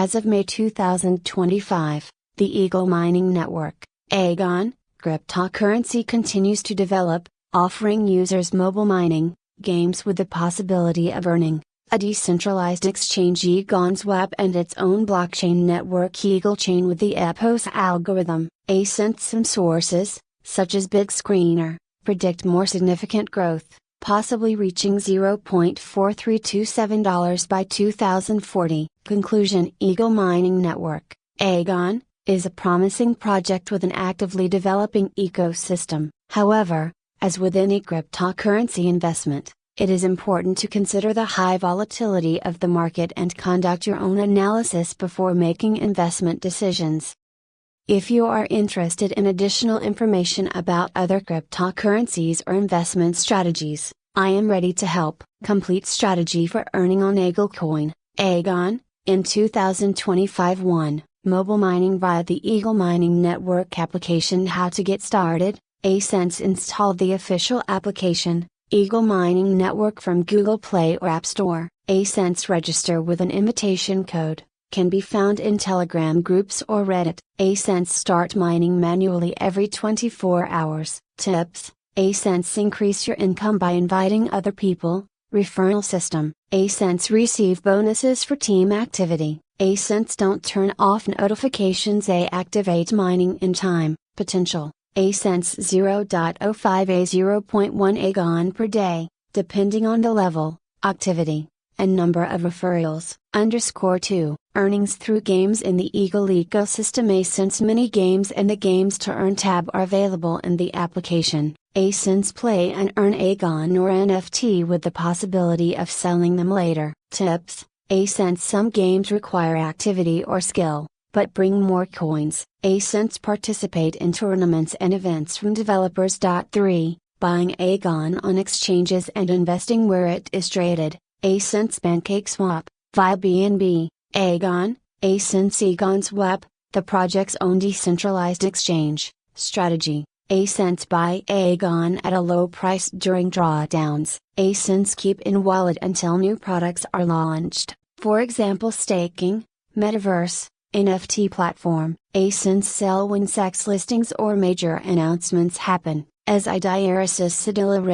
As of May 2025, the Eagle mining network, EGON, cryptocurrency continues to develop, offering users mobile mining, games with the possibility of earning, a decentralized exchange EGON's web and its own blockchain network EagleCoin with the EPOS algorithm. Some sources, such as Big Screener, predict more significant growth, possibly reaching $0.4327 by 2040. Conclusion: Eagle Mining Network, EGON, is a promising project with an actively developing ecosystem. However, as with any cryptocurrency investment, it is important to consider the high volatility of the market and conduct your own analysis before making investment decisions. If you are interested in additional information about other cryptocurrencies or investment strategies, I am ready to help. Complete strategy for earning on EagleCoin, EGON, in 2025. 1. Mobile mining via the Eagle Mining Network application. How to get started. Install the official application, Eagle Mining Network, from Google Play or App Store. Register with an invitation code. Can be found in Telegram groups or Reddit. Start mining manually every 24 hours. Tips: increase your income by inviting other people. Referral system. Receive bonuses for team activity. Don't turn off notifications. Activate mining in time. Potential. 0.05 a 0.1 EGON per day, depending on the level, activity, and number of referrals. 2. Earnings through games in the Eagle ecosystem. Many games and the Games to Earn tab are available in the application. Play and earn EGON or NFT with the possibility of selling them later. Tips: some games require activity or skill, but bring more coins. Participate in tournaments and events from developers. 3. Buying EGON on exchanges and investing where it is traded. PancakeSwap, via BNB, EGON, EGON's web, the project's own decentralized exchange. Strategy: buy EGON at a low price during drawdowns. Keep in wallet until new products are launched, for example staking, metaverse, NFT platform. Sell when SEX listings or major announcements happen. As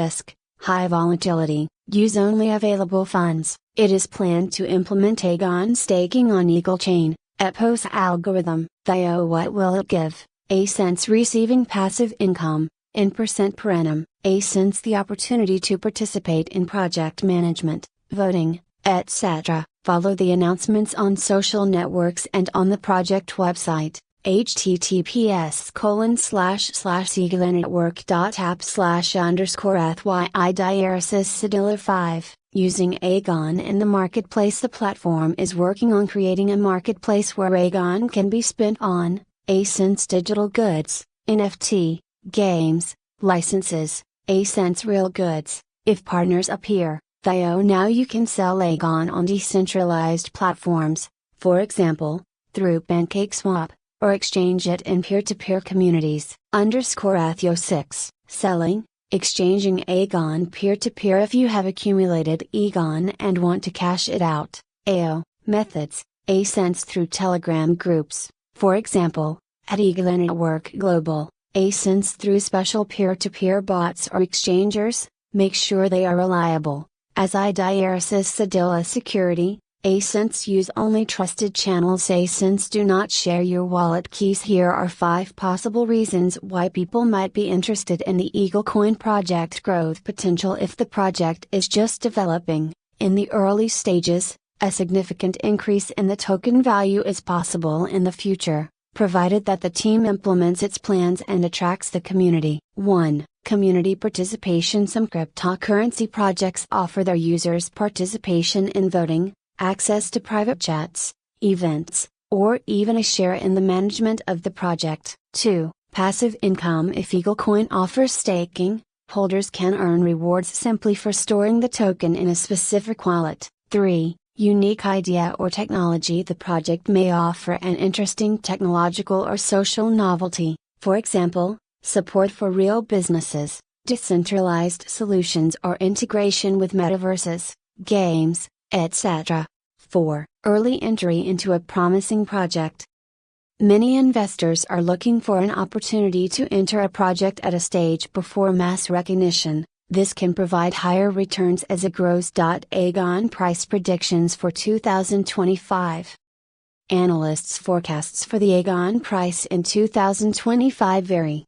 risk, high volatility, use only available funds. It is planned to implement EGON staking on EagleCoin, EPOS algorithm. What will it give? Receiving passive income, in percent per annum. The opportunity to participate in project management, voting, etc. Follow the announcements on social networks and on the project website. https://eaglenetwork.app/_FYI/5. Using EGON in the marketplace. The platform is working on creating a marketplace where EGON can be spent on digital goods, NFT, games, licenses, real goods. If partners appear, now you can sell EGON on decentralized platforms, for example, through PancakeSwap, or exchange it in peer-to-peer communities. _Athio 6. Selling, exchanging EGON peer-to-peer. If you have accumulated EGON and want to cash it out. Methods. Through Telegram groups, for example, at Eagle Network Global. Through special peer-to-peer bots or exchangers, make sure they are reliable. As Cedilla Security, use only trusted channels. Do not share your wallet keys. Here are 5 possible reasons why people might be interested in the EagleCoin project. Growth potential. If the project is just developing, in the early stages, a significant increase in the token value is possible in the future, provided that the team implements its plans and attracts the community. 1. Community participation. Some cryptocurrency projects offer their users participation in voting, access to private chats, events, or even a share in the management of the project. 2. Passive income. If EagleCoin offers staking, holders can earn rewards simply for storing the token in a specific wallet. 3. Unique idea or technology. The project may offer an interesting technological or social novelty, for example, support for real businesses, decentralized solutions, or integration with metaverses, games, etc. 4. Early entry into a promising project. Many investors are looking for an opportunity to enter a project at a stage before mass recognition. This can provide higher returns as it grows. EGON price predictions for 2025. Analysts' forecasts for the EGON price in 2025 vary.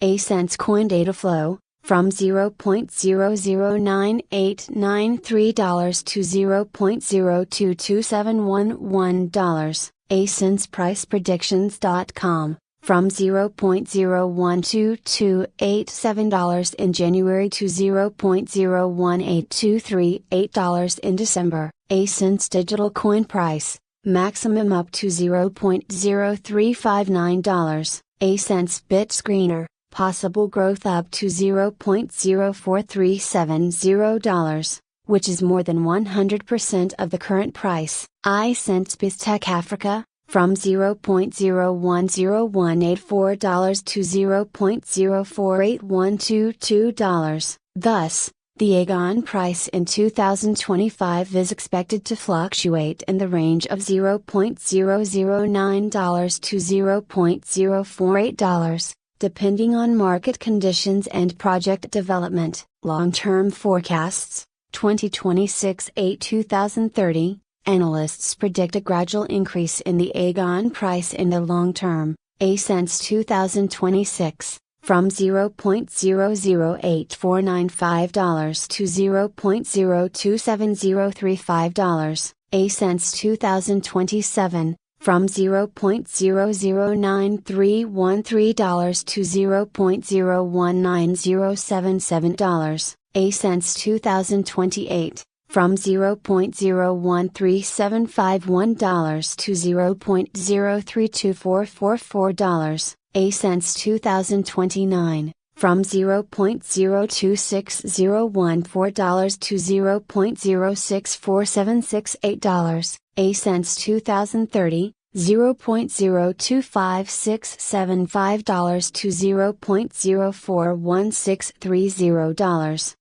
A-cents coin data flow, from $0.009893 to $0.022711. A-cents-price-predictions.com, from $0.012287 in January to $0.018238 in December. A-cents digital coin price, maximum up to $0.0359. A-cents bit screener, possible growth up to $0.04370, which is more than 100% of the current price. I-cents BizTech Africa, from $0.010184 to $0.048122. Thus, the EGON price in 2025 is expected to fluctuate in the range of $0.009 to $0.048, depending on market conditions and project development. Long-term forecasts, 2026-2030, analysts predict a gradual increase in the EGON price in the long term. A-cents 2026, from $0.008495 to $0.027035. A-cents 2027, from $0.009313 to $0.019077. A-cents 2028, from $0.013751 to $0.032444. A-cents 2029, from $0.026014 to $0.064768. A-cents 2030, $0.025675 to $0.041630.